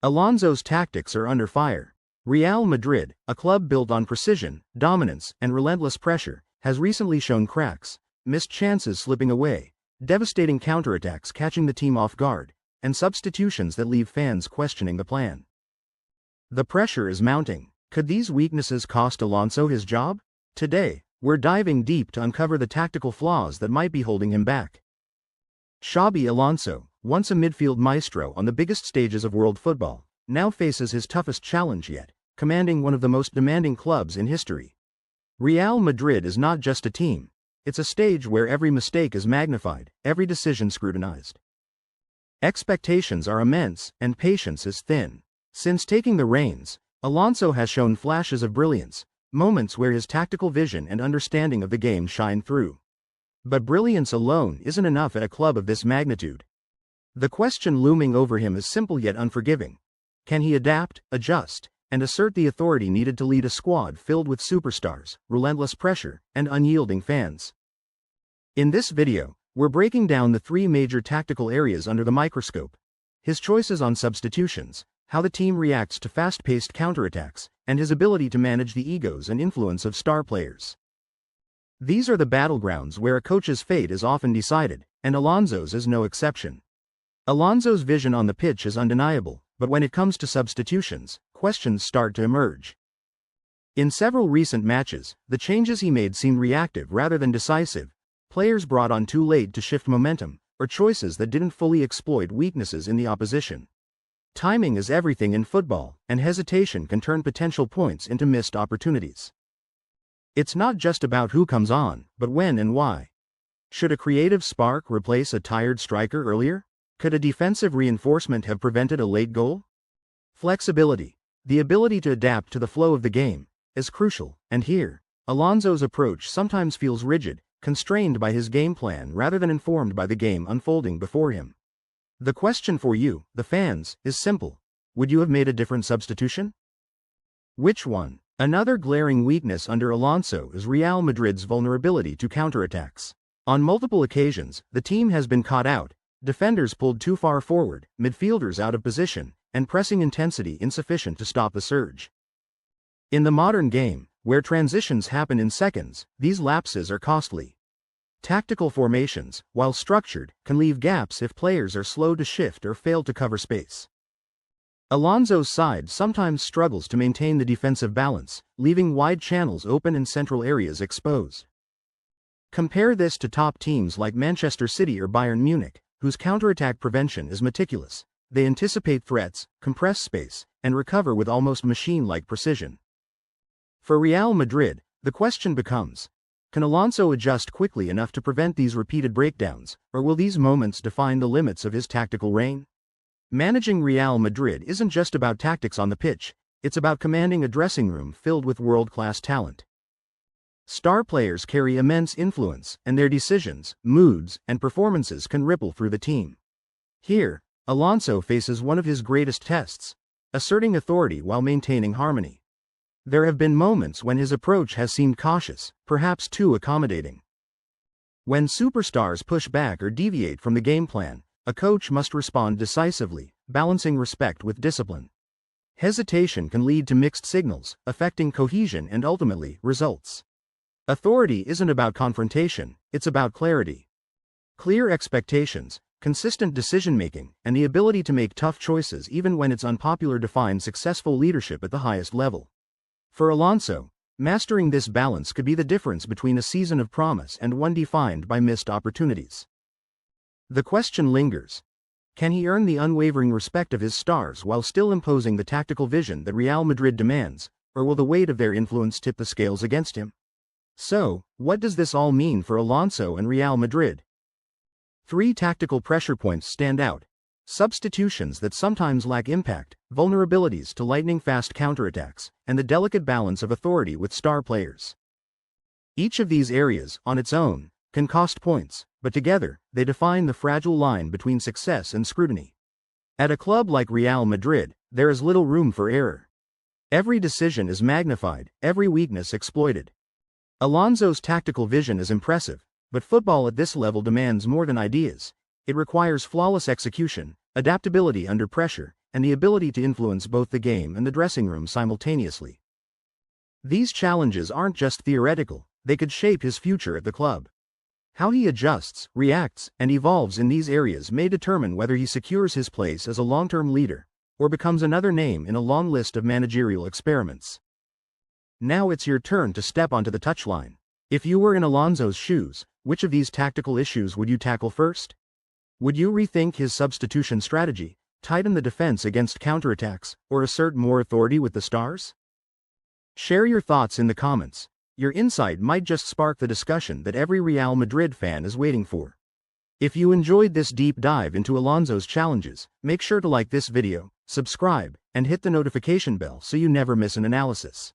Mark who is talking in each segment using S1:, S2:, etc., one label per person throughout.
S1: Alonso's tactics are under fire. Real Madrid, a club built on precision, dominance, and relentless pressure, has recently shown cracks, missed chances slipping away, devastating counterattacks catching the team off guard, and substitutions that leave fans questioning the plan. The pressure is mounting. Could these weaknesses cost Alonso his job? Today, we're diving deep to uncover the tactical flaws that might be holding him back. Xabi Alonso, once a midfield maestro on the biggest stages of world football, now faces his toughest challenge yet, commanding one of the most demanding clubs in history. Real Madrid is not just a team, it's a stage where every mistake is magnified, every decision scrutinized. Expectations are immense, and patience is thin. Since taking the reins, Alonso has shown flashes of brilliance, moments where his tactical vision and understanding of the game shine through. But brilliance alone isn't enough at a club of this magnitude. The question looming over him is simple yet unforgiving. Can he adapt, adjust, and assert the authority needed to lead a squad filled with superstars, relentless pressure, and unyielding fans? In this video, we're breaking down the three major tactical areas under the microscope: his choices on substitutions, how the team reacts to fast-paced counterattacks, and his ability to manage the egos and influence of star players. These are the battlegrounds where a coach's fate is often decided, and Alonso's is no exception. Alonso's vision on the pitch is undeniable, but when it comes to substitutions, questions start to emerge. In several recent matches, the changes he made seemed reactive rather than decisive, players brought on too late to shift momentum, or choices that didn't fully exploit weaknesses in the opposition. Timing is everything in football, and hesitation can turn potential points into missed opportunities. It's not just about who comes on, but when and why. Should a creative spark replace a tired striker earlier? Could a defensive reinforcement have prevented a late goal? Flexibility, the ability to adapt to the flow of the game, is crucial, and here, Alonso's approach sometimes feels rigid, constrained by his game plan rather than informed by the game unfolding before him. The question for you, the fans, is simple. Would you have made a different substitution? Which one? Another glaring weakness under Alonso is Real Madrid's vulnerability to counterattacks. On multiple occasions, the team has been caught out, defenders pulled too far forward, midfielders out of position, and pressing intensity insufficient to stop the surge. In the modern game, where transitions happen in seconds, these lapses are costly. Tactical formations, while structured, can leave gaps if players are slow to shift or fail to cover space. Alonso's side sometimes struggles to maintain the defensive balance, leaving wide channels open and central areas exposed. Compare this to top teams like Manchester City or Bayern Munich, whose counterattack prevention is meticulous. They anticipate threats, compress space, and recover with almost machine-like precision. For Real Madrid, the question becomes, can Alonso adjust quickly enough to prevent these repeated breakdowns, or will these moments define the limits of his tactical reign? Managing Real Madrid isn't just about tactics on the pitch, it's about commanding a dressing room filled with world-class talent. Star players carry immense influence, and their decisions, moods, and performances can ripple through the team. Here, Alonso faces one of his greatest tests, asserting authority while maintaining harmony. There have been moments when his approach has seemed cautious, perhaps too accommodating. When superstars push back or deviate from the game plan, a coach must respond decisively, balancing respect with discipline. Hesitation can lead to mixed signals, affecting cohesion and ultimately, results. Authority isn't about confrontation, it's about clarity. Clear expectations, consistent decision-making, and the ability to make tough choices even when it's unpopular define successful leadership at the highest level. For Alonso, mastering this balance could be the difference between a season of promise and one defined by missed opportunities. The question lingers. Can he earn the unwavering respect of his stars while still imposing the tactical vision that Real Madrid demands, or will the weight of their influence tip the scales against him? So, what does this all mean for Alonso and Real Madrid? 3 tactical pressure points stand out: substitutions that sometimes lack impact, vulnerabilities to lightning-fast counterattacks, and the delicate balance of authority with star players. Each of these areas, on its own, can cost points, but together, they define the fragile line between success and scrutiny. At a club like Real Madrid, there is little room for error. Every decision is magnified, every weakness exploited. Alonso's tactical vision is impressive, but football at this level demands more than ideas. It requires flawless execution, adaptability under pressure, and the ability to influence both the game and the dressing room simultaneously. These challenges aren't just theoretical, they could shape his future at the club. How he adjusts, reacts, and evolves in these areas may determine whether he secures his place as a long-term leader, or becomes another name in a long list of managerial experiments. Now it's your turn to step onto the touchline. If you were in Alonso's shoes, which of these tactical issues would you tackle first? Would you rethink his substitution strategy, tighten the defense against counterattacks, or assert more authority with the stars? Share your thoughts in the comments. Your insight might just spark the discussion that every Real Madrid fan is waiting for. If you enjoyed this deep dive into Alonso's challenges, make sure to like this video, subscribe, and hit the notification bell so you never miss an analysis.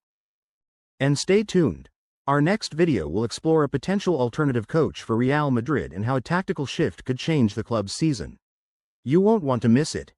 S1: And stay tuned. Our next video will explore a potential alternative coach for Real Madrid and how a tactical shift could change the club's season. You won't want to miss it.